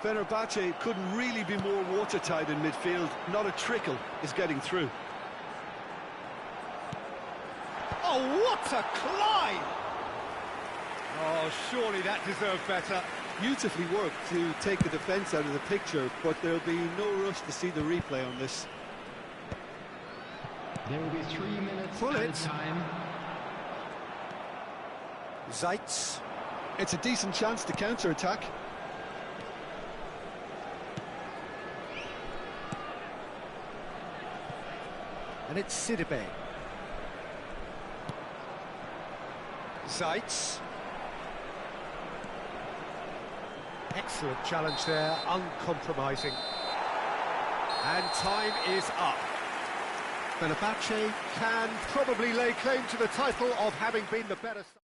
Fenerbahce couldn't really be more watertight in midfield. Not a trickle is getting through. Oh, what a climb! Oh, surely that deserved better. Beautifully worked to take the defence out of the picture, but there'll be no rush to see the replay on this. There will be 3 minutes Pull at it. a time. Zeitz. It's a decent chance to counter-attack. And it's Sidibe. Zeitz. Excellent challenge there, uncompromising. And time is up. Fenerbahce can probably lay claim to the title of having been the better side.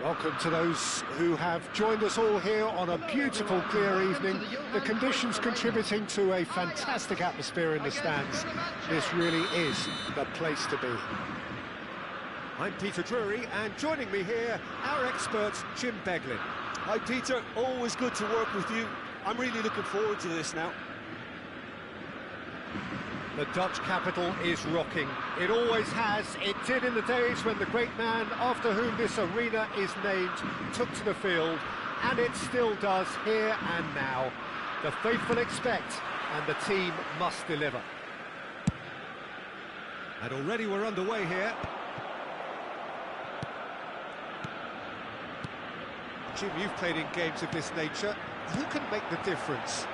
Welcome to those who have joined us all here on a beautiful, clear evening. The conditions contributing to a fantastic atmosphere in the stands. This really is the place to be. I'm Peter Drury, and joining me here, our expert, Jim Beglin. Hi Peter, always good to work with you. I'm really looking forward to this now. The Dutch capital is rocking. It always has. It did in the days when the great man after whom this arena is named took to the field, and it still does here and now. The faithful expect, and the team must deliver. And already we're underway here. Jim, you've played in games of this nature. Who can make the difference?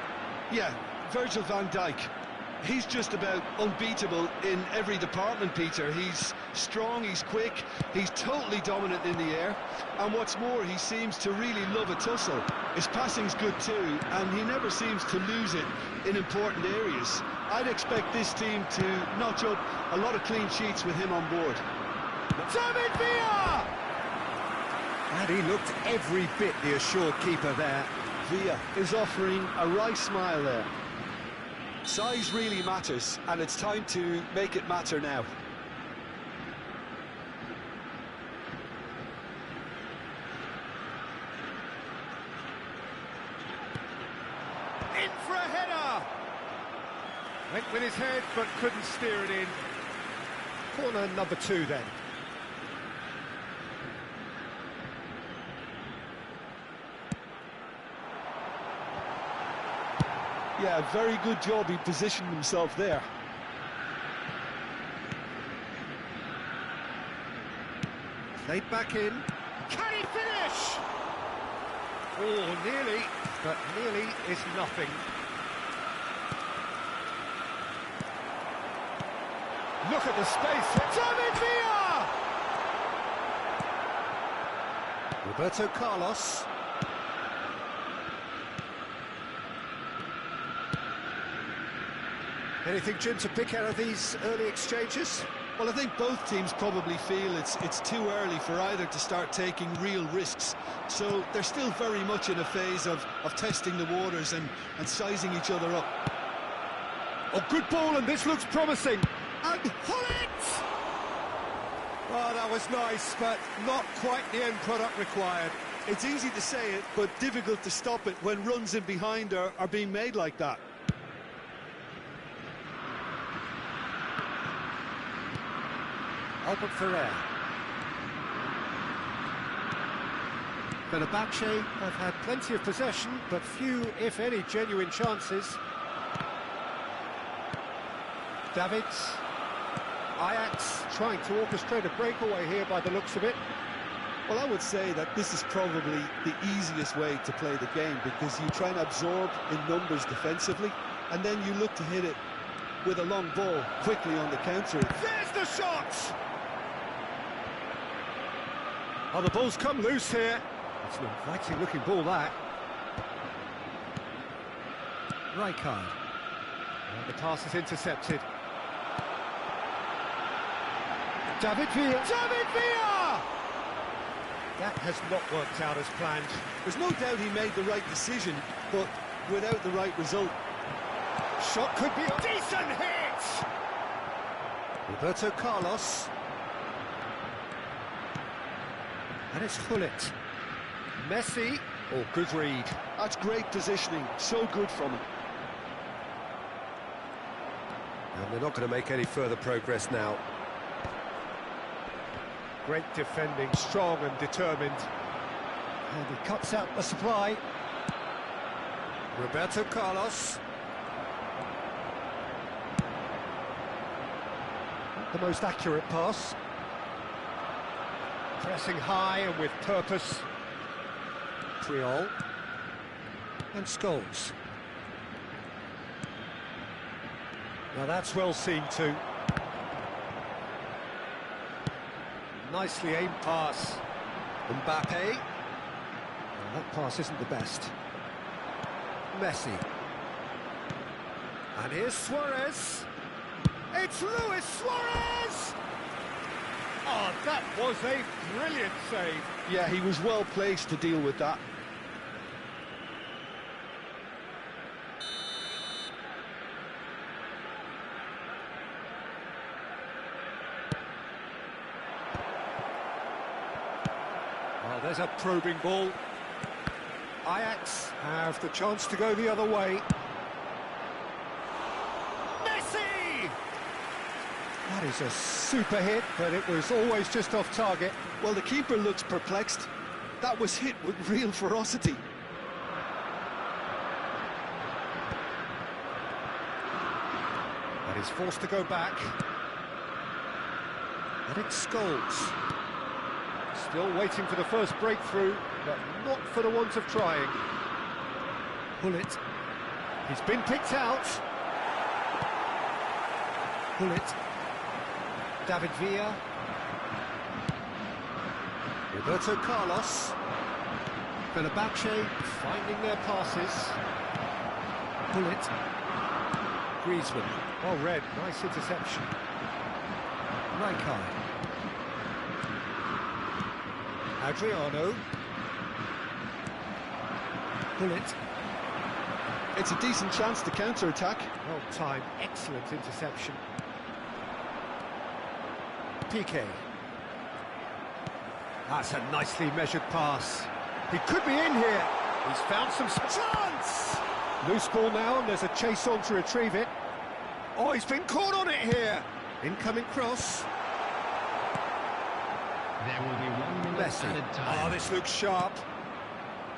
Yeah, Virgil van Dijk. He's just about unbeatable in every department, Peter. He's strong, he's quick, he's totally dominant in the air. And what's more, he seems to really love a tussle. His passing's good too, and he never seems to lose it in important areas. I'd expect this team to notch up a lot of clean sheets with him on board. David Villa! And he looked every bit the assured keeper there. Villa is offering a wry smile there. Size really matters, and it's time to make it matter now. In for a header! Went with his head, but couldn't steer it in. Corner number 2 then. Yeah, very good job, he positioned himself there. Played back in. Can he finish? Oh, nearly, but nearly is nothing. Look at the space. David Villa! Roberto Carlos. Anything, Jim, to pick out of these early exchanges? Well, I think both teams probably feel it's too early for either to start taking real risks. So they're still very much in a phase of testing the waters and sizing each other up. Oh, good ball, and this looks promising. And Hullet! Oh, that was nice, but not quite the end product required. It's easy to say it, but difficult to stop it when runs in behind are being made like that. Albert Ferrer. Fenerbahce have had plenty of possession, but few, if any, genuine chances. Davids. Ajax trying to orchestrate a breakaway here by the looks of it. Well, I would say that this is probably the easiest way to play the game, because you try and absorb in numbers defensively, and then you look to hit it with a long ball quickly on the counter. There's the shot! Oh, the ball's come loose here. It's an inviting looking ball, that. Rijkaard. And the pass is intercepted. David Villa! David Villa! That has not worked out as planned. There's no doubt he made the right decision, but without the right result. Shot could be a decent hit! Roberto Carlos. And it's Hullet. Messi. Oh, good read. That's great positioning. So good from him. And they're not going to make any further progress now. Great defending, strong and determined. And he cuts out the supply. Roberto Carlos. Not the most accurate pass. Pressing high and with purpose. Triol. And Scholes. Now that's well seen too. Nicely aimed pass. Mbappe. Well, that pass isn't the best. Messi. And here's Suarez. It's Luis Suarez! Oh, that was a brilliant save. Yeah, he was well placed to deal with that. There's a probing ball. Ajax have the chance to go the other way. Messi! That is a super hit, but it was always just off target. Well, the keeper looks perplexed. That was hit with real ferocity. And he's forced to go back. And it's Scholes. Still waiting for the first breakthrough, but not for the want of trying. Bullet. He's been picked out. Bullet. David Villa. Roberto Carlos. Fenerbahce finding their passes. Bullet. Griezmann. Well read, nice interception. Rijkaard. Adriano. Bullet. It's a decent chance to counter-attack. Well timed, excellent interception. Piqué. That's a nicely measured pass. He could be in here. He's found some chance. Loose ball now, and there's a chase on to retrieve it. Oh, he's been caught on it here. Incoming cross. There will be 1 minute Messi. added time. Oh, this looks sharp.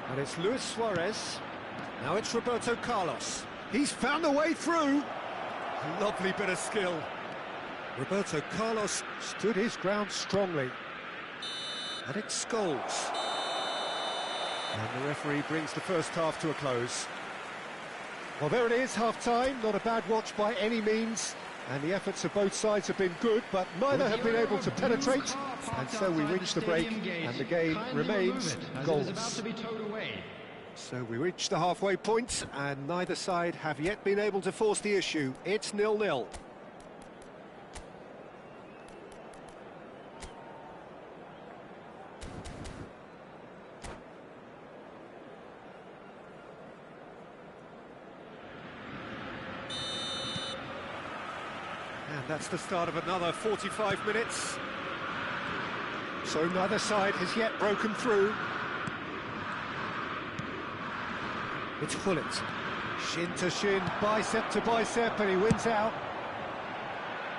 And it's Luis Suarez. Now it's Roberto Carlos. He's found a way through. Lovely bit of skill. Roberto Carlos stood his ground strongly. And it's Scholes. And the referee brings the first half to a close. Well, there it is, half-time. Not a bad watch by any means. And the efforts of both sides have been good, but neither have been able to penetrate. And so we reach the break, and the game remains goalless. So we reach the halfway point, and neither side have yet been able to force the issue. It's 0-0. And that's the start of another 45 minutes. So neither side has yet broken through. It's Hullet. Shin to shin, bicep to bicep, and he wins out.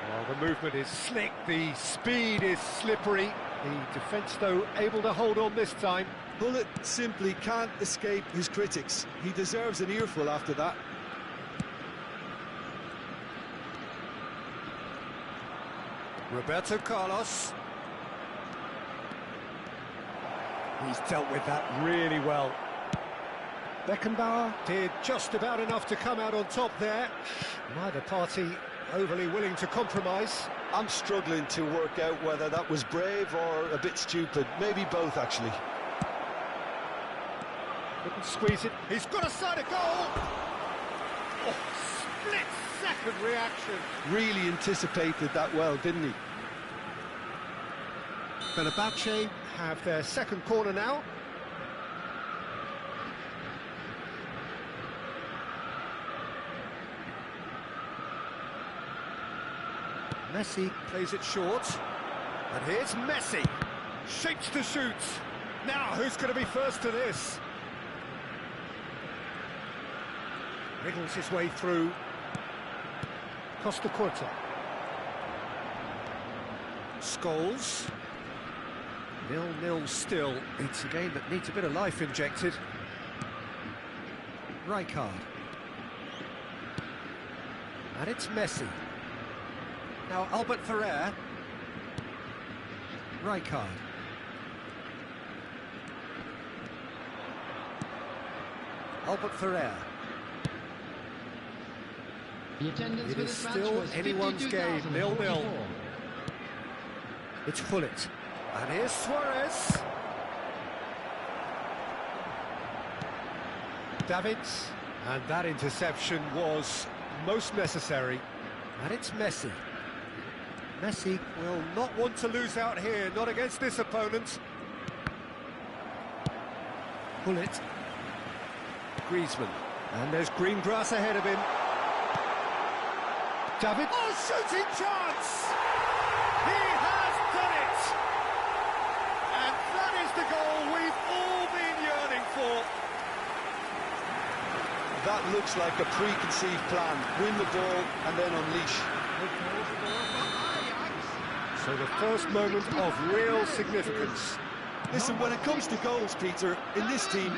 Well, the movement is slick, the speed is slippery. The defence, though, able to hold on this time. Bullet simply can't escape his critics. He deserves an earful after that. Roberto Carlos. He's dealt with that really well. Beckenbauer did just about enough to come out on top there. Neither party overly willing to compromise. I'm struggling to work out whether that was brave or a bit stupid. Maybe both, actually. Couldn't squeeze it. He's got a side of goal! Oh, split-second reaction. Really anticipated that well, didn't he? Fenerbahce have their second corner now. Messi plays it short. And here's Messi. Shapes to shoot. Now, who's going to be first to this? Wriggles his way through. Costa Curta. Scholes. 0-0 still. It's a game that needs a bit of life injected. Rijkaard. And it's Messi. Now Albert Ferrer. Rijkaard. Albert Ferrer. It is still anyone's game, 0-0. It's Hullet. And here's Suarez. Davids. And that interception was most necessary. And it's Messi. Messi will not want to lose out here, not against this opponent. Hullet. Griezmann. And there's green grass ahead of him. David. Oh, shooting chance! He has done it! And that is the goal we looks like a preconceived plan. Win the ball and then unleash. So the first moment of real significance. Listen, when it comes to goals, Peter, in this team,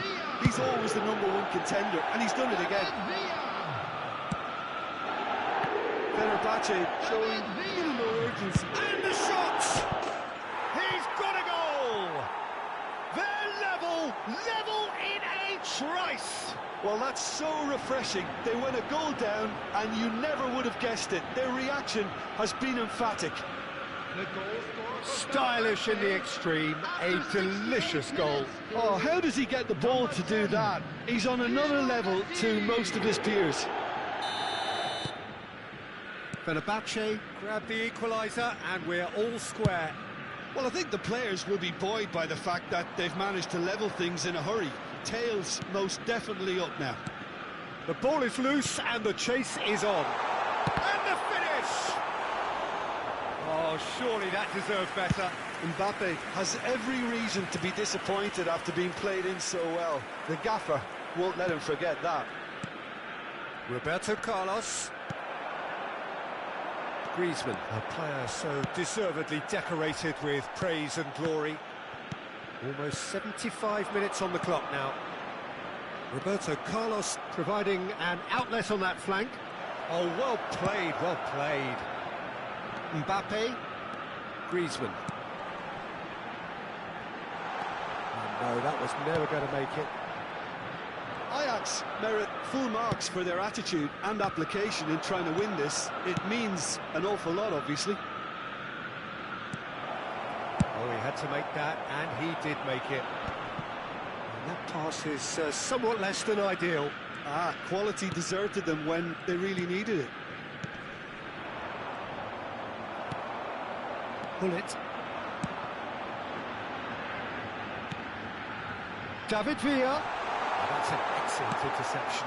he's always the #1 contender, and he's done it again. Fenerbahce showing a little more urgency. And the shot! He's got a goal! They're level in a trice! Well, that's so refreshing. They went a goal down, and you never would have guessed it. Their reaction has been emphatic. Stylish in the extreme, a delicious goal. Oh, how does he get the ball to do that? He's on another level to most of his peers. Fenerbahce grab the equaliser, and we're all square. Well, I think the players will be buoyed by the fact that they've managed to level things in a hurry. Tails most definitely up now. The ball is loose, and the chase is on. And the finish! Oh, surely that deserved better. Mbappe has every reason to be disappointed after being played in so well. The gaffer won't let him forget that. Roberto Carlos. Griezmann, a player so deservedly decorated with praise and glory. Almost 75 minutes on the clock now. Roberto Carlos providing an outlet on that flank. Oh, well played, well played. Mbappe, Griezmann. Oh, no, that was never going to make it. Ajax merit full marks for their attitude and application in trying to win this. It means an awful lot, obviously. Oh, he had to make that, and he did make it. And that pass is somewhat less than ideal. Quality deserted them when they really needed it. Bullet. David Villa. That's an excellent interception.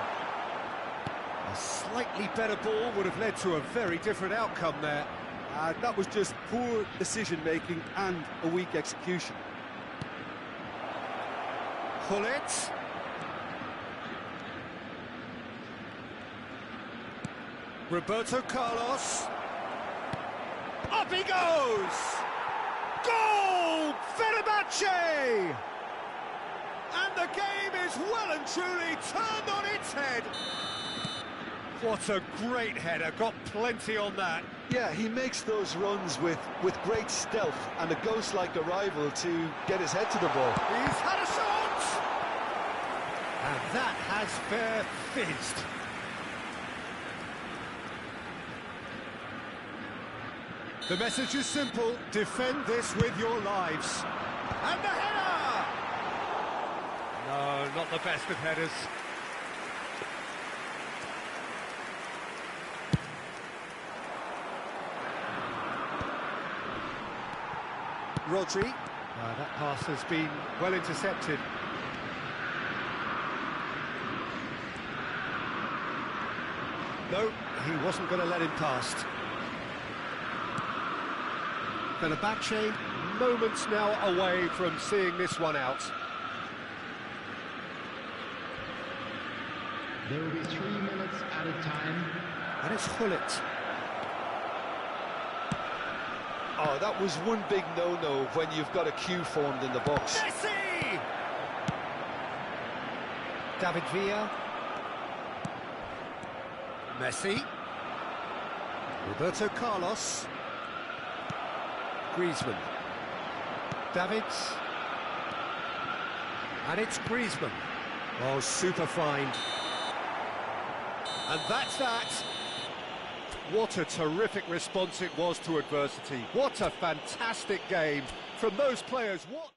A slightly better ball would have led to a very different outcome there. That was just poor decision-making and a weak execution. Bullet. Roberto Carlos. Up he goes! Goal! Fenerbahce! And the game is well and truly turned on its head. What a great header, got plenty on that. Yeah, he makes those runs with great stealth and a ghost-like arrival to get his head to the ball. He's had a shot! And that has fair fizzed. The message is simple, defend this with your lives. And the header! No, not the best of headers. Rodri. That pass has been well intercepted. No, he wasn't going to let him past. Fenerbahce, moments now away from seeing this one out. There will be 3 minutes at a time. And it's Hullet. Oh, that was one big no-no when you've got a queue formed in the box. Messi! David Villa. Messi. Roberto Carlos. Griezmann. Davids. And it's Griezmann. Oh, super fine. And that's that. What a terrific response it was to adversity. What a fantastic game from those players. What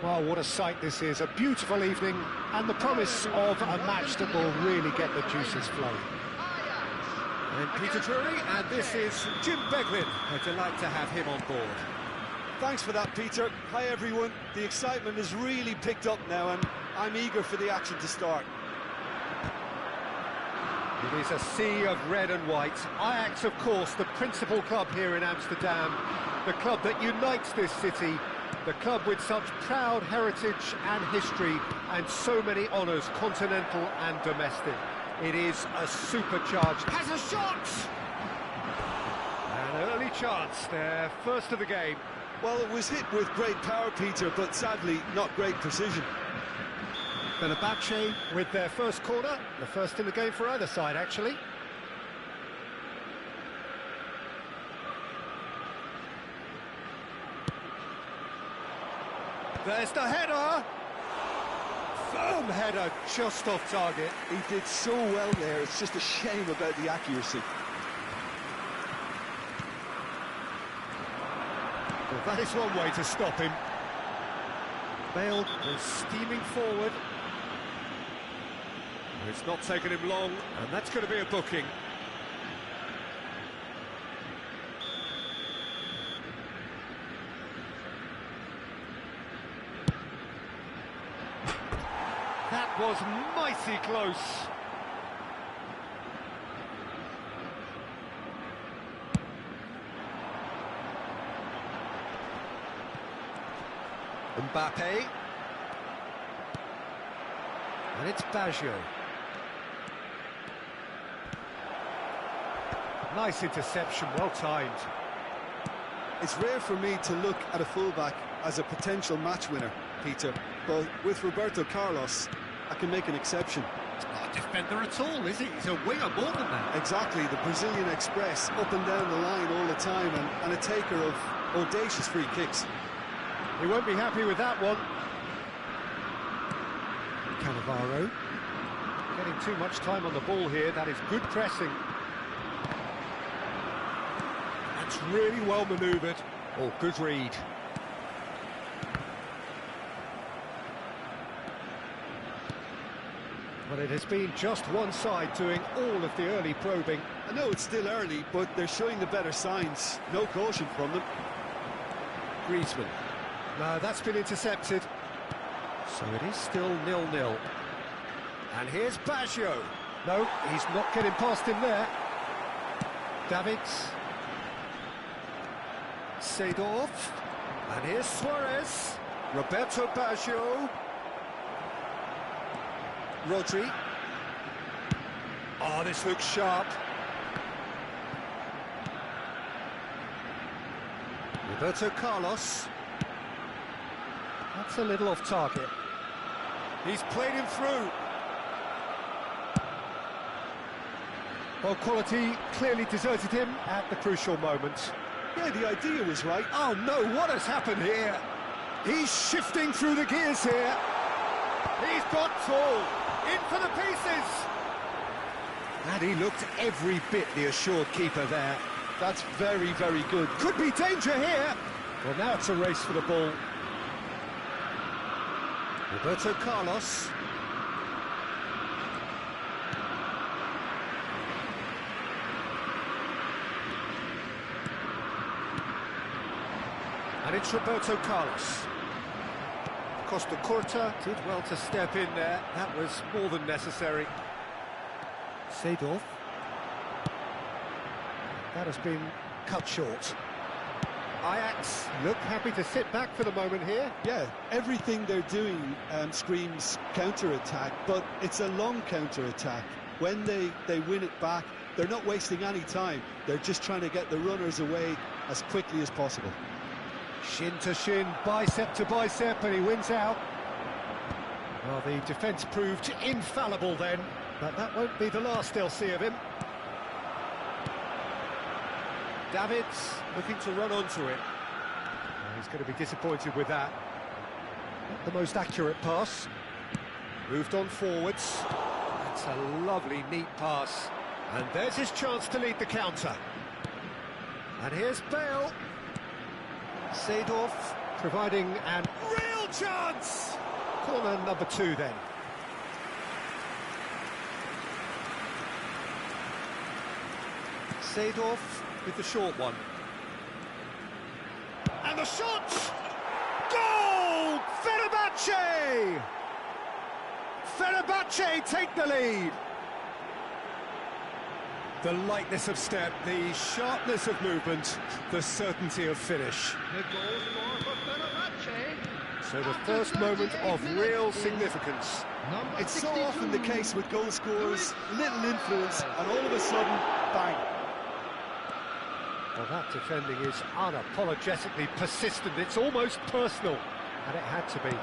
Well, what a sight this is, a beautiful evening, and the promise of a match that will really get the juices flowing. And Peter Drury, and this is Jim Beglin. A delight to have him on board. Thanks for that, Peter. Hi, everyone. The excitement has really picked up now, and I'm eager for the action to start. It is a sea of red and white. Ajax, of course, the principal club here in Amsterdam, the club that unites this city, the club with such proud heritage and history, and so many honours, continental and domestic. It is a supercharged... Has a shot! An early chance there, first of the game. Well, it was hit with great power, Peter, but sadly, not great precision. Fenerbahce with their first corner, the first in the game for either side, actually. There's the header! Firm header, just off target. He did so well there, it's just a shame about the accuracy. Well, that is one way to stop him. Bale is steaming forward. It's not taken him long, and that's going to be a booking. That was mighty close. Mbappe. And it's Baggio. Nice interception, well timed. It's rare for me to look at a fullback as a potential match winner, Peter, but with Roberto Carlos, I can make an exception. He's not a defender at all, is he? He's a winger more than that. Exactly, the Brazilian Express, up and down the line all the time, and a taker of audacious free kicks. He won't be happy with that one. Cannavaro. Getting too much time on the ball here, that is good pressing. That's really well manoeuvred. Oh, good read. But it has been just one side doing all of the early probing. I know it's still early, but they're showing the better signs. No caution from them. Griezmann. No, that's been intercepted. So it is still 0-0. And here's Baggio. No, he's not getting past him there. Davids. Seedorf. And here's Suarez. Roberto Baggio. Rodri. Oh, this looks sharp. Roberto Carlos. That's a little off target. He's played him through. Well, quality clearly deserted him at the crucial moment. Yeah, the idea was right. Oh no, what has happened here? He's shifting through the gears here. He's got full. In for the pieces. And he looked every bit the assured keeper there. That's very, very good. Could be danger here. Well, now it's a race for the ball. Roberto Carlos. And it's Roberto Carlos. Costa Curta did well to step in there. That was more than necessary. Seedorf. That has been cut short. Ajax look happy to sit back for the moment here. Yeah, everything they're doing screams counter-attack, but it's a long counter-attack. When they win it back, they're not wasting any time. They're just trying to get the runners away as quickly as possible. Shin to shin, bicep to bicep, and he wins out. Well, the defence proved infallible then, but that won't be the last they'll see of him. Davids looking to run onto it. He's going to be disappointed with that. Not the most accurate pass. Moved on forwards. That's a lovely, neat pass. And there's his chance to lead the counter. And here's Bale. Seedorf providing an real chance! Corner number 2 then. Seedorf with the short one. And the shot! Goal! Fenerbahce! Fenerbahce take the lead. The lightness of step, the sharpness of movement, the certainty of finish. The goal scorer for Fenerbahce. So the first moment of real significance. Number It's so 62. often the case with goal scorers, little influence, and all of a sudden, bang. Well, that defending is unapologetically persistent. It's almost personal, and it had to be.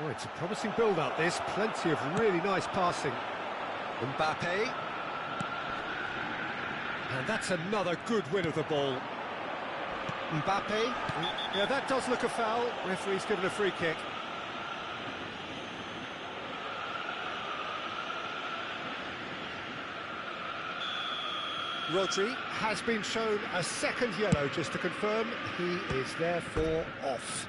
Oh, it's a promising build-up, this. Plenty of really nice passing. Mbappe. And that's another good win of the ball. Mbappe. Yeah, that does look a foul. Referee's given a free kick. Rodri has been shown a second yellow, just to confirm. He is therefore off.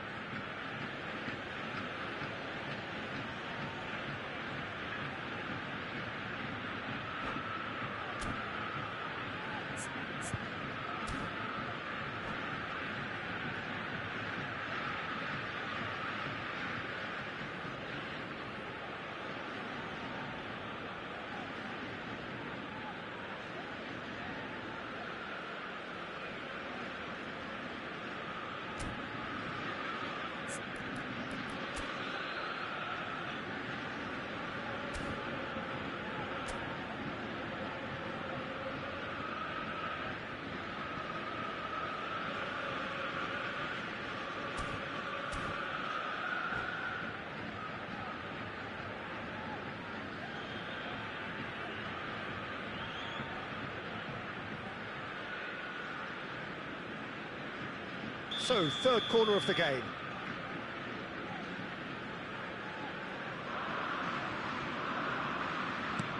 So, third corner of the game.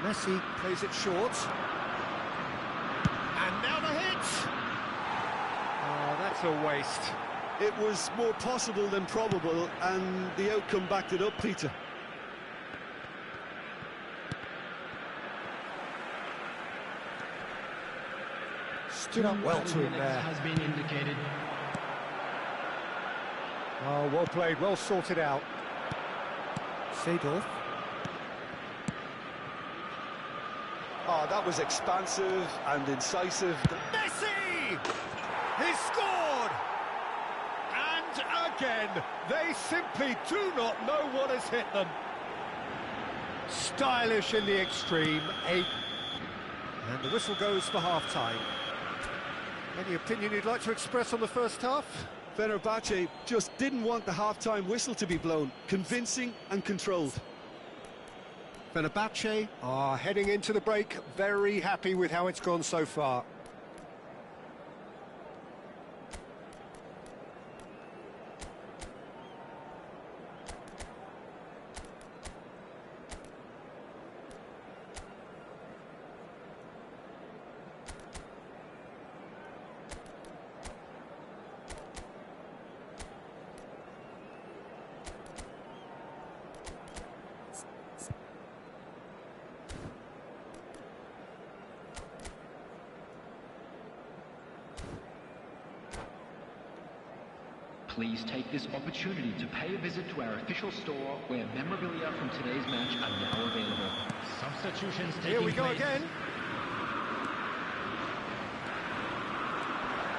Messi plays it short. And now the hit! Oh, that's a waste. It was more possible than probable, and the outcome backed it up, Peter. Stood up well to him there. Has been indicated. Oh, well played, well sorted out. Seedorf. Oh, that was expansive and incisive. Messi! He scored! And again, they simply do not know what has hit them. Stylish in the extreme. And the whistle goes for half-time. Any opinion you'd like to express on the first half? Fenerbahce just didn't want the half-time whistle to be blown. Convincing and controlled. Fenerbahce are heading into the break, very happy with how it's gone so far. Please take this opportunity to pay a visit to our official store where memorabilia from today's match are now available. Substitutions taking Here we go place. again.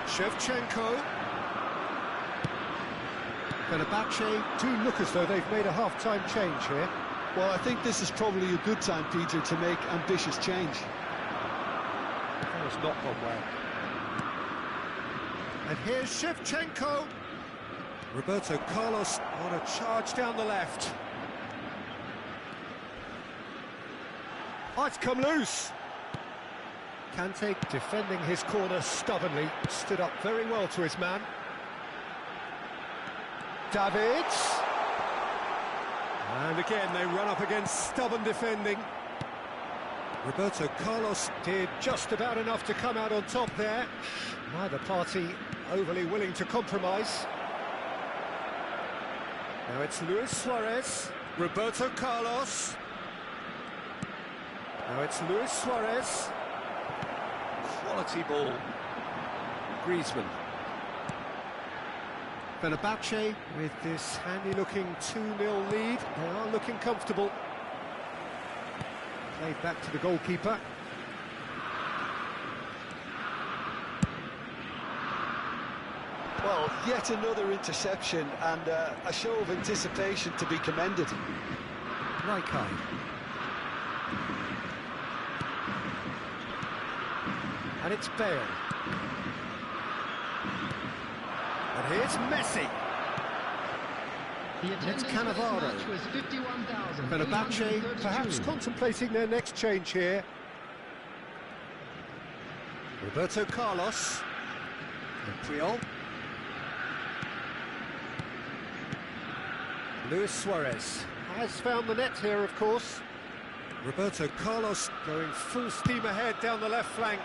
Shevchenko. Fenerbahce do look as though they've made a half-time change here. Well, I think this is probably a good time, Peter, to make ambitious change. That has not gone well. And here's Shevchenko. Roberto Carlos on a charge down the left. Oh, it's come loose. Kante defending his corner stubbornly, stood up very well to his man. Davids. And again they run up against stubborn defending. Roberto Carlos did just about enough to come out on top there. Neither party overly willing to compromise. Now it's Luis Suarez, Roberto Carlos. Now it's Luis Suarez. Quality ball. Griezmann. Fenerbahce with this handy-looking 2-0 lead. They are looking comfortable. Played back to the goalkeeper. Well, yet another interception and a show of anticipation to be commended. Rijkaard. And it's Bale. And here's Messi. It's Cannavaro. Fenerbahce perhaps contemplating their next change here. Roberto Carlos. And Puyol. Luis Suarez has found the net here, of course. Roberto Carlos going full steam ahead down the left flank.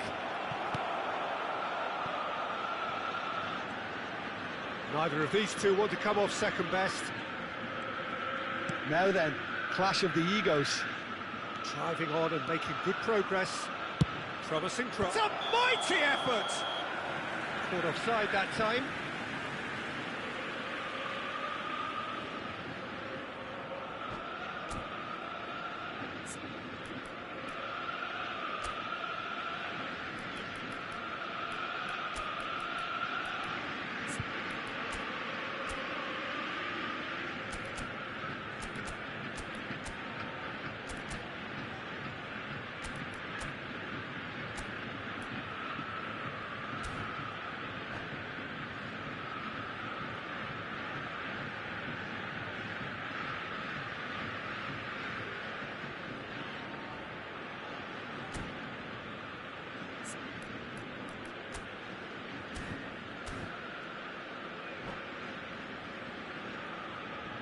Neither of these two want to come off second best. Now then, clash of the egos. Driving on and making good progress. Promising cross. It's a mighty effort! Caught offside that time.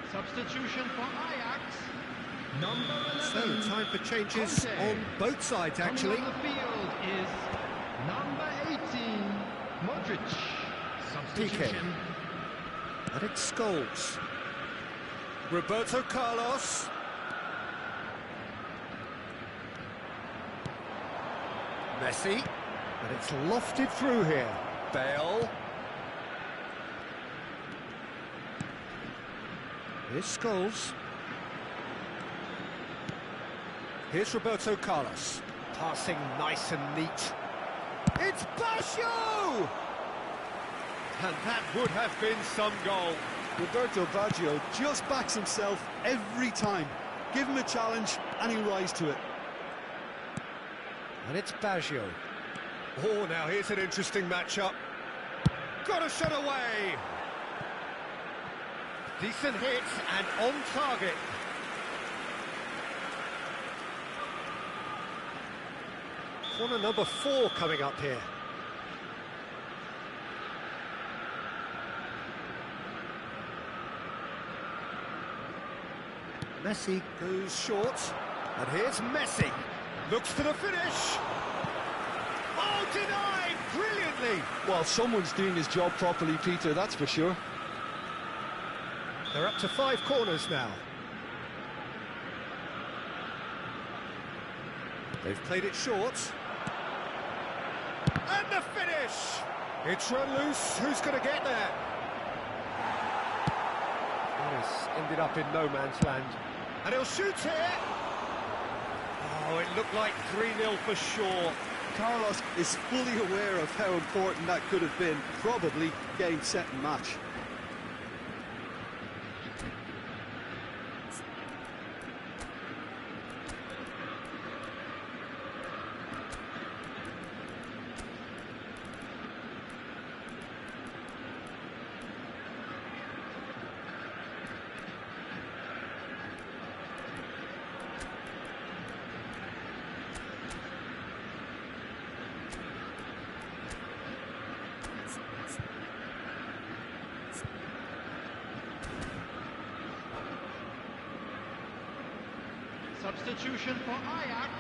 Substitution for Ajax. Number 11. So, time for changes on both sides, actually. Coming on the field is number 18, Modric. Substitution. And it's Scholes. Roberto Carlos. Messi. And it's lofted through here. Bale. Here's Scholes. Here's Roberto Carlos. Passing nice and neat. It's Baggio! And that would have been some goal. Roberto Baggio just backs himself every time. Give him a challenge and he'll rise to it. And it's Baggio. Oh, now here's an interesting matchup. Got a shot away! Decent hits and on target. Corner number 4 coming up here. Messi goes short. And here's Messi. Looks to the finish. Oh, denied brilliantly. Well, someone's doing his job properly, Peter, that's for sure. They're up to 5 corners now. They've played it short. And the finish! It's run loose. Who's going to get there? Yes, ended up in no man's land. And he'll shoot here. Oh, it looked like 3-0 for sure. Carlos is fully aware of how important that could have been. Probably game, set and match. Substitution for Ajax.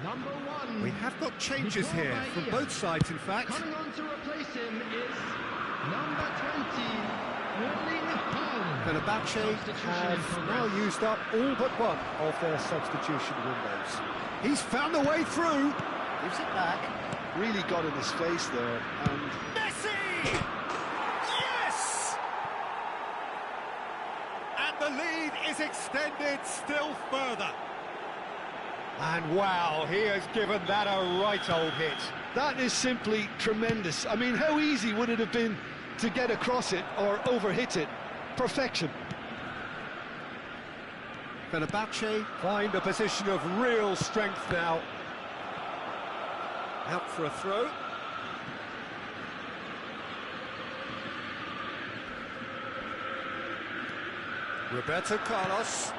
Number 1. We have got changes here from both sides, in fact. Coming on to replace him is number 20, Erling Haaland. Fenerbahce Substitution in have progress. now used up all but one of their substitution windows. He's found a way through. Gives it back. Really got in his face there, and Messi! Yes! And the lead is extended still further. And wow, he has given that a right old hit. that is simply tremendous. I mean, how easy would it have been to get across it or overhit it? Perfection. Fenerbahce find a position of real strength now. Out for a throw. Roberto Carlos.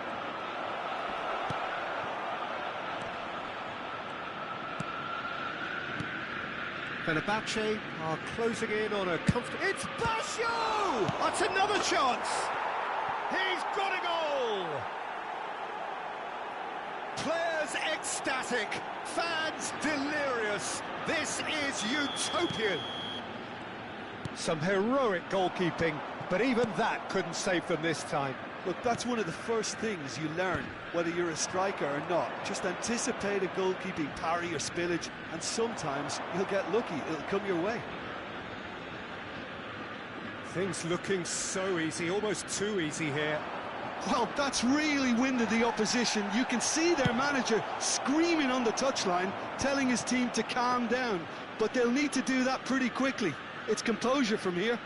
Fenerbahce are closing in on a comfortable... It's Basho! That's another chance! He's got a goal! Players ecstatic, fans delirious. This is utopian. Some heroic goalkeeping, but even that couldn't save them this time. Look, that's one of the first things you learn, whether you're a striker or not. Just anticipate a goalkeeping parry or spillage, and sometimes you'll get lucky. It'll come your way. Things looking so easy, almost too easy here. Well, that's really winded the opposition. You can see their manager screaming on the touchline, telling his team to calm down. But they'll need to do that pretty quickly. It's composure from here.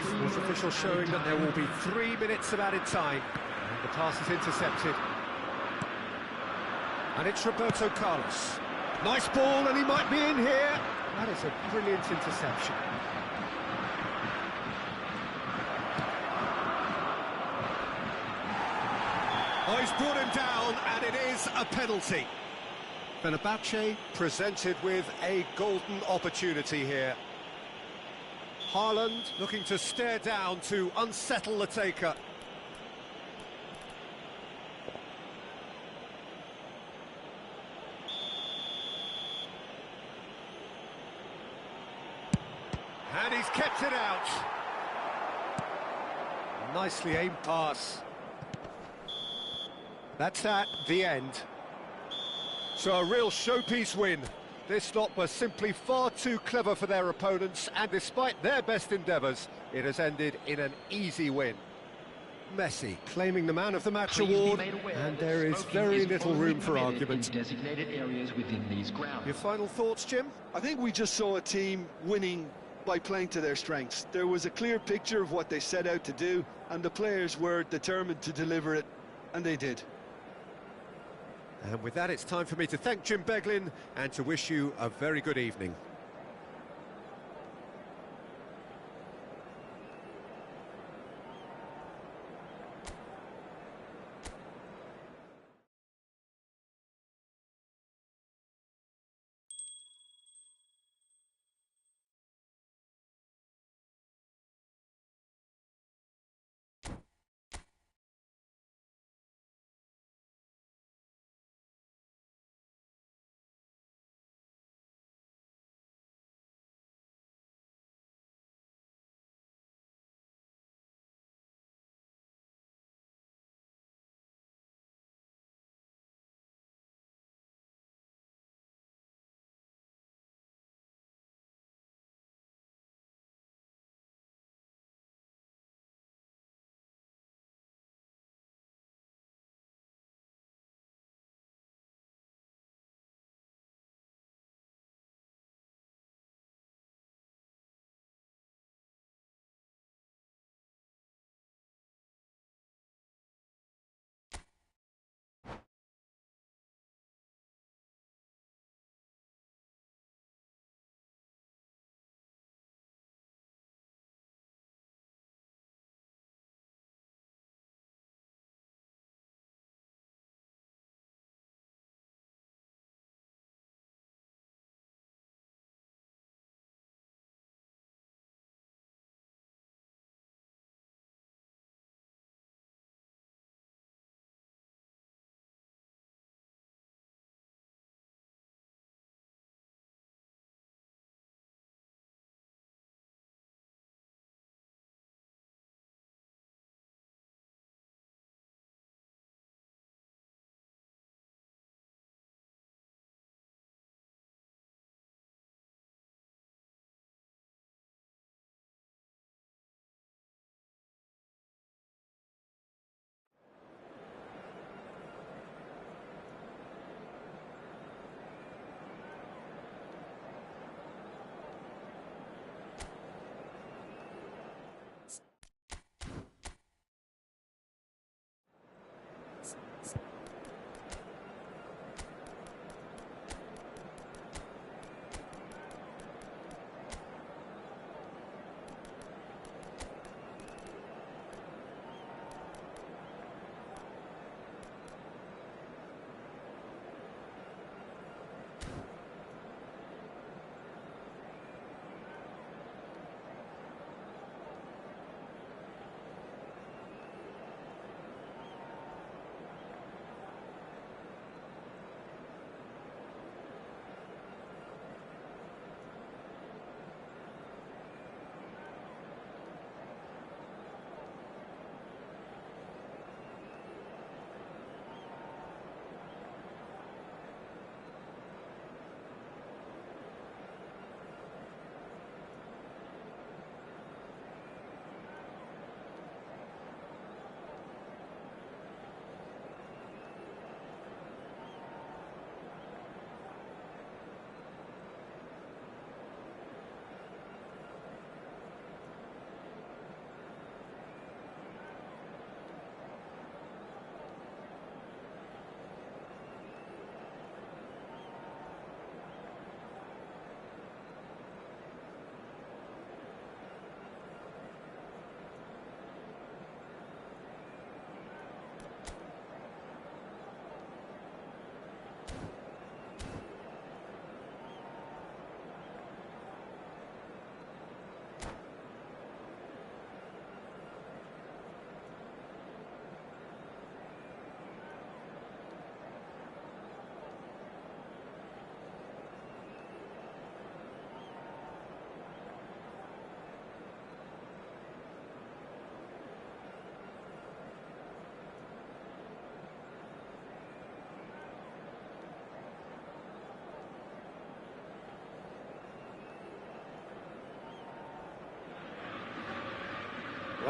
Sports official showing that there will be 3 minutes of added time. And the pass is intercepted. And it's Roberto Carlos. Nice ball, and he might be in here. That is a brilliant interception. Oh, he's brought him down, and it is a penalty. Fenerbahce presented with a golden opportunity here. Haaland looking to stare down to unsettle the taker. And he's kept it out. Nicely aimed pass. That's at the end. So a real showpiece win. This lot was simply far too clever for their opponents, and despite their best endeavours, it has ended in an easy win. Messi claiming the Man of the Match Please be award, made aware and that there is smoking very is little only room for permitted argument. in designated areas within these grounds. Your final thoughts, Jim? I think we just saw a team winning by playing to their strengths. There was a clear picture of what they set out to do, and the players were determined to deliver it, and they did. And with that, it's time for me to thank Jim Beglin and to wish you a very good evening.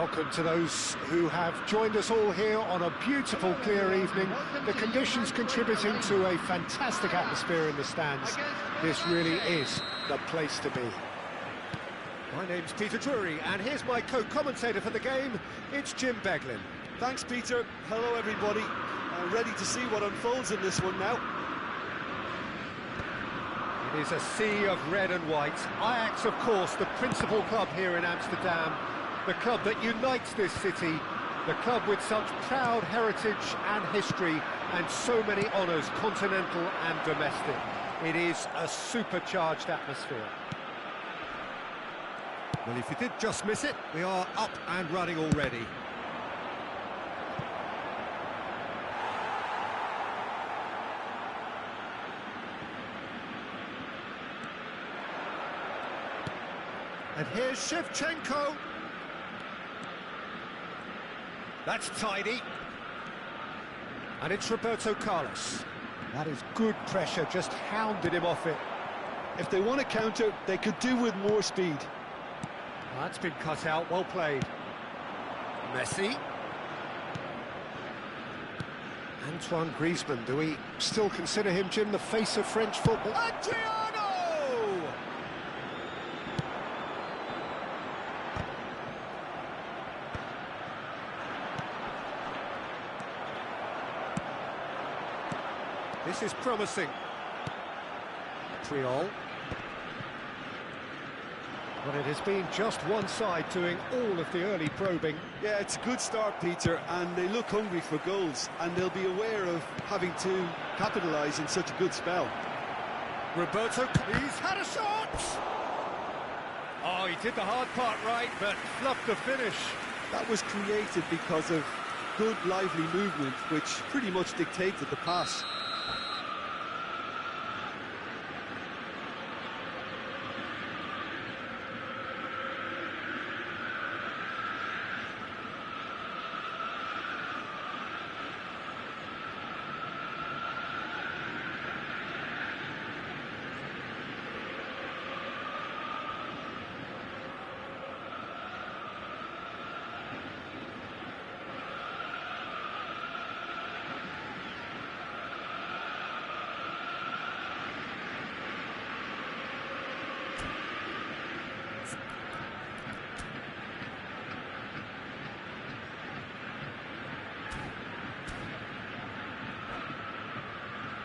Welcome to those who have joined us all here on a beautiful, clear evening. The conditions contributing to a fantastic atmosphere in the stands. This really is the place to be. My name's Peter Drury, and here's my co-commentator for the game. It's Jim Beglin. Thanks, Peter. Hello, everybody. Ready to see what unfolds in this one now. It is a sea of red and white. Ajax, of course, the principal club here in Amsterdam. The club that unites this city, the club with such proud heritage and history and so many honours, continental and domestic. It is a supercharged atmosphere. Well, if you did just miss it, we are up and running already. And here's Shevchenko. That's tidy. And it's Roberto Carlos. That is good pressure, just hounded him off it. If they want to counter, they could do with more speed. That's been cut out, well played. Messi. Antoine Griezmann, do we still consider him, Jim, the face of French football? Adriano! This is promising. Triol. Well, it has been just one side doing all of the early probing. Yeah, it's a good start, Peter, and they look hungry for goals, and they'll be aware of having to capitalise in such a good spell. Roberto, he's had a shot! Oh, he did the hard part right, but fluffed the finish. That was created because of good, lively movement, which pretty much dictated the pass.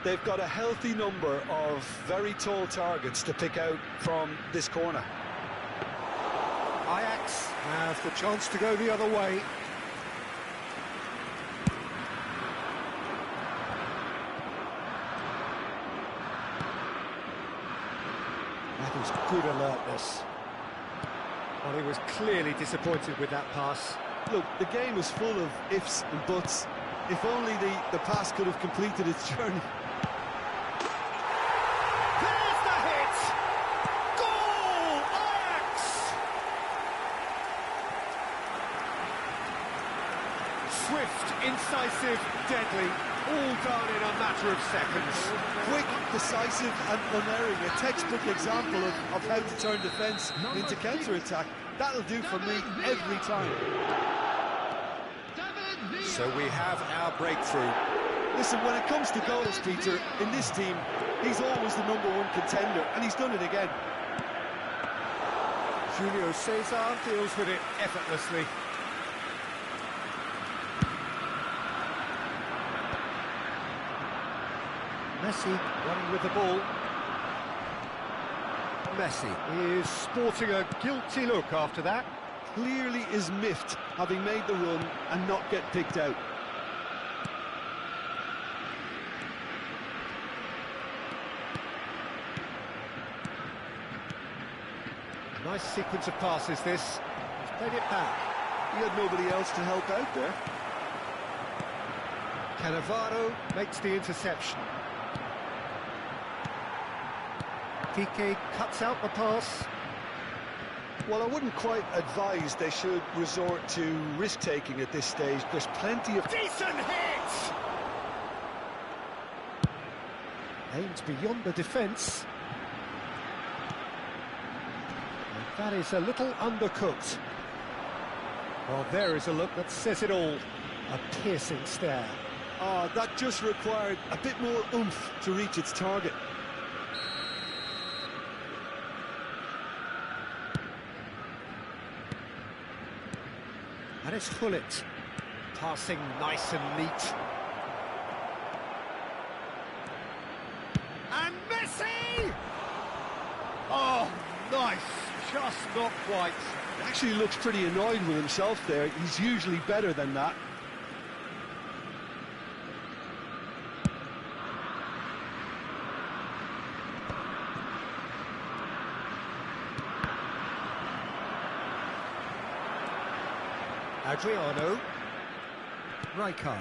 They've got a healthy number of very tall targets to pick out from this corner. Ajax have the chance to go the other way. That is good alertness. Well, he was clearly disappointed with that pass. Look, the game is full of ifs and buts. If only the pass could have completed its journey. There's the hit! Goal! Ajax! Swift, incisive, deadly, all done in a matter of seconds. Quick, decisive and unerring. A textbook example of how to turn defence into counter-attack. That'll do for me every time. So we have our breakthrough. Listen, when it comes to goals, Peter, in this team, he's always the #1 contender, and he's done it again. Julio Cesar deals with it effortlessly. Messi running with the ball. Messi is sporting a guilty look after that. Clearly is miffed, having made the run and not get picked out. Nice sequence of passes this. He's played it back. He had nobody else to help out there. Cannavaro makes the interception. Piqué cuts out the pass. Well, I wouldn't quite advise they should resort to risk-taking at this stage. There's plenty of... Decent hit! Aimed beyond the defence. And that is a little undercooked. Well, there is a look that says it all. A piercing stare. Oh, that just required a bit more oomph to reach its target. And it's Hullet. Passing nice and neat. And Messi! Oh, nice. Just not quite. He actually looks pretty annoyed with himself there. He's usually better than that. Adriano. Rijkaard.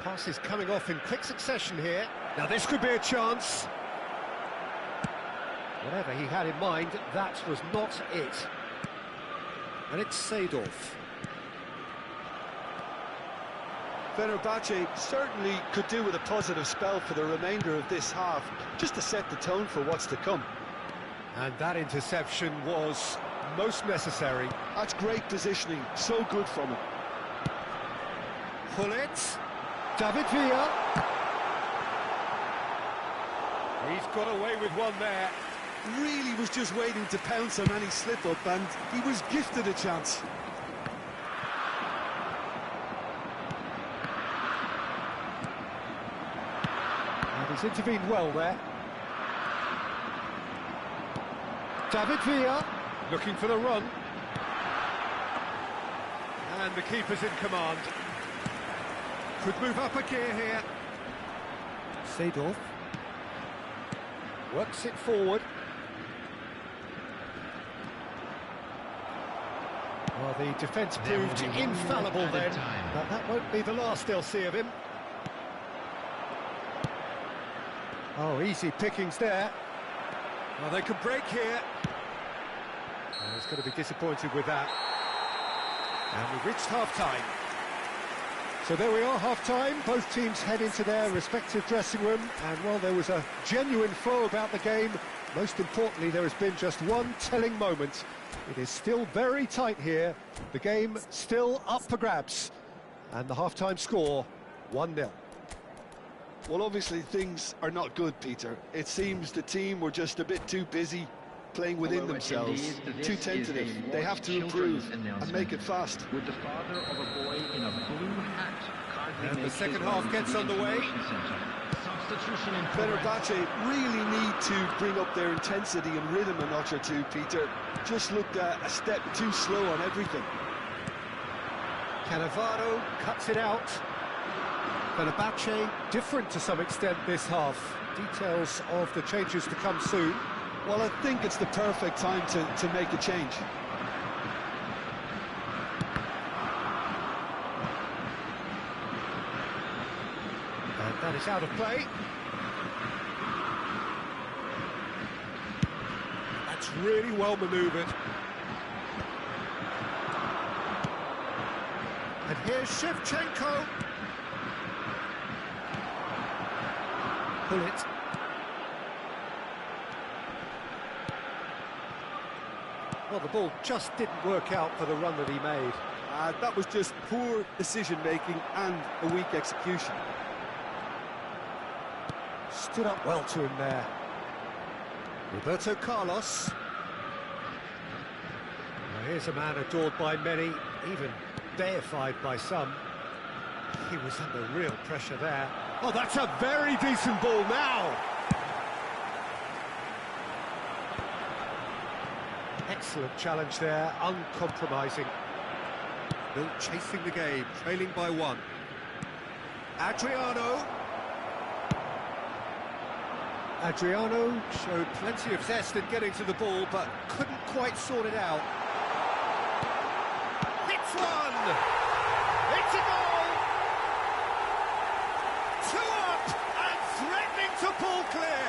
Passes coming off in quick succession here. Now this could be a chance. Whatever he had in mind, that was not it. And it's Seedorf. Fenerbahce certainly could do with a positive spell for the remainder of this half, just to set the tone for what's to come. And that interception was most necessary. That's great positioning, so good from him. Hullet. David Villa. He's got away with one there. Really was just waiting to pounce on any slip-up, and he was gifted a chance. And he's intervened well there. David Villa looking for the run. And the keeper's in command. Could move up a gear here. Seedorf works it forward. Well, the defence proved infallible then, but that won't be the last they'll see of him. Oh, easy pickings there. Well, they could break here. Oh, he's going to be disappointed with that. And we've reached half-time. So there we are, half-time. Both teams head into their respective dressing room, and while there was a genuine flow about the game, most importantly, there has been just one telling moment. It is still very tight here. The game still up for grabs. And the half-time score, 1-0. Well, obviously things are not good, Peter. It seems the team were just a bit too busy playing within themselves, too tentative. They have to improve and make it fast. With the father of a boy in a blue hat, And the second half gets underway. Substitution in Fenerbahce really need to bring up their intensity and rhythm a notch or two, Peter. Just looked a step too slow on everything. Cannavaro cuts it out. Fenerbahce different to some extent this half. Details of the changes to come soon. Well, I think it's the perfect time to make a change. And that is out of play. That's really well manoeuvred. And here's Shevchenko. Hullet. Well, the ball just didn't work out for the run that he made. That was just poor decision-making and a weak execution. Stood up well to him there. Roberto Carlos. Now here's a man adored by many, even deified by some. He was under real pressure there. Oh, that's a very decent ball now. Excellent challenge there, uncompromising. Still chasing the game, trailing by one. Adriano. Adriano showed plenty of zest in getting to the ball, but couldn't quite sort it out. Hits one! It's a goal! 2 up and threatening to pull clear.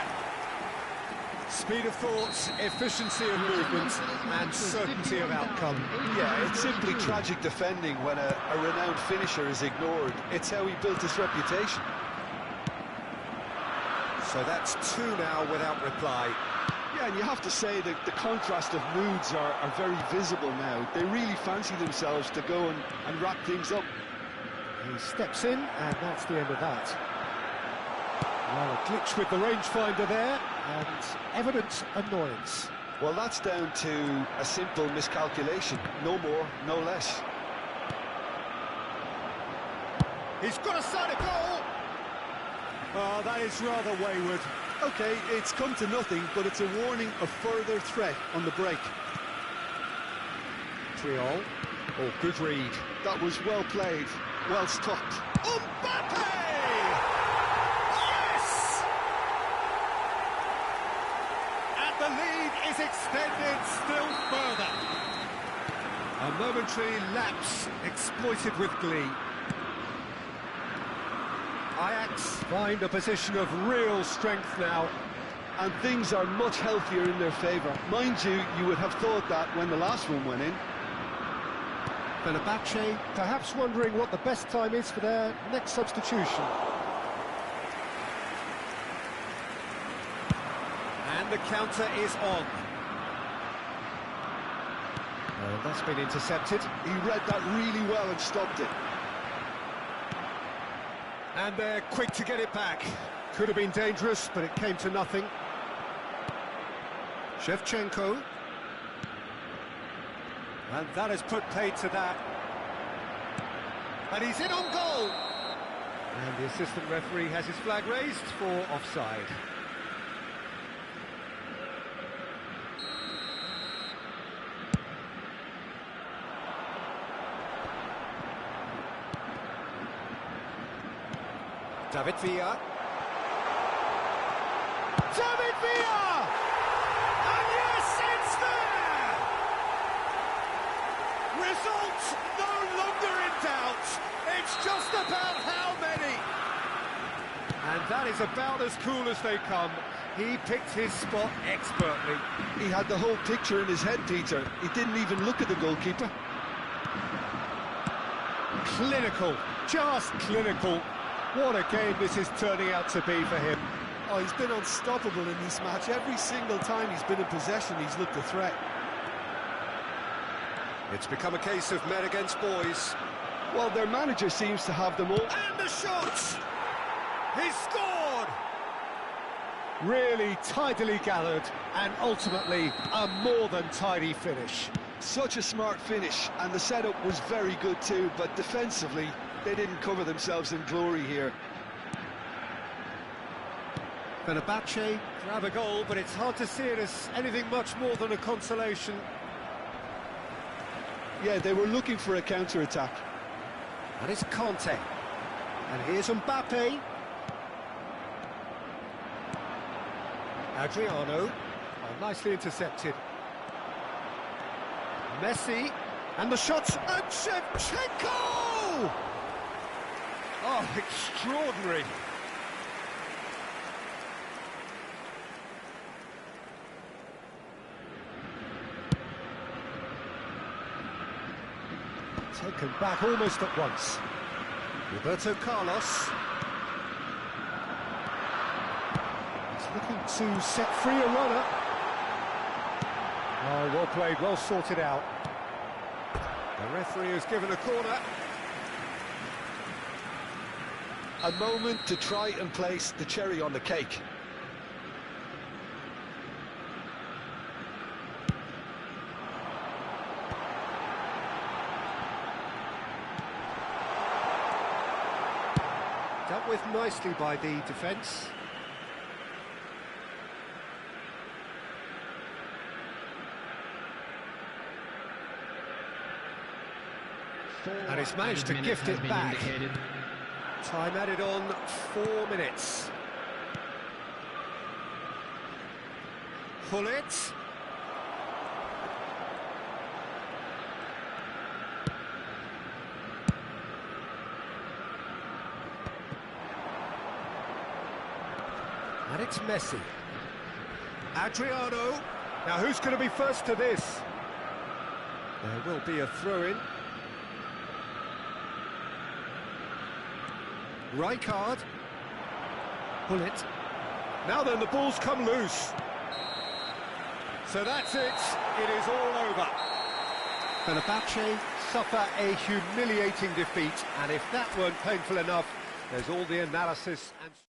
Speed of thought, efficiency of movement, and certainty of outcome. Yeah, it's simply tragic defending when a renowned finisher is ignored. It's how he built his reputation. So that's 2 now without reply. Yeah, and you have to say that the contrast of moods are very visible now. They really fancy themselves to go and wrap things up. He steps in, and that's the end of that. Well, a glitch with the rangefinder there, and evident annoyance. Well, that's down to a simple miscalculation. No more, no less. He's got a sight of goal! Oh, that is rather wayward. OK, it's come to nothing, but it's a warning of further threat on the break. Triol. Oh, good read. That was well played, well stopped. Mbappe! Yes! And the lead is extended still further. A momentary lapse exploited with glee. Ajax find a position of real strength now. And things are much healthier in their favour. Mind you, you would have thought that when the last one went in. Fenerbahce perhaps wondering what the best time is for their next substitution. And the counter is on. Oh, that's been intercepted. He read that really well and stopped it. And they're quick to get it back. Could have been dangerous, but it came to nothing. Shevchenko. And that has put paid to that. And he's in on goal. And the assistant referee has his flag raised for offside. David Villa. David Villa! And yes, it's there! Result no longer in doubt. It's just about how many. And that is about as cool as they come. He picked his spot expertly. He had the whole picture in his head, Peter. He didn't even look at the goalkeeper. Clinical, just clinical. What a game this is turning out to be for him. Oh, he's been unstoppable in this match. Every single time he's been in possession, he's looked a threat. It's become a case of men against boys. Well, their manager seems to have them all. And the shot! He scored! Really tidily gathered, and ultimately a more than tidy finish. Such a smart finish, and the setup was very good too, but defensively, they didn't cover themselves in glory here. Fenerbahce grab a goal, but it's hard to see it as anything much more than a consolation. Yeah, they were looking for a counter-attack. And it's Conte. And here's Mbappe. Adriano. Oh, nicely intercepted. Messi. And the shots. And Shevchenko! Oh, extraordinary. Taken back almost at once. Roberto Carlos. He's looking to set free a runner. Oh, well played, well sorted out. The referee has given a corner. A moment to try and place the cherry on the cake. Dealt with nicely by the defence. And he's managed to gift it back. Time added on 4 minutes. Pull it. And it's Messi. Adriano. Now who's going to be first to this? There will be a throw-in. Rijkaard. Pull it. Now then, the ball's come loose. So that's it. It is all over. Fenerbahce suffer a humiliating defeat, and if that weren't painful enough, there's all the analysis and...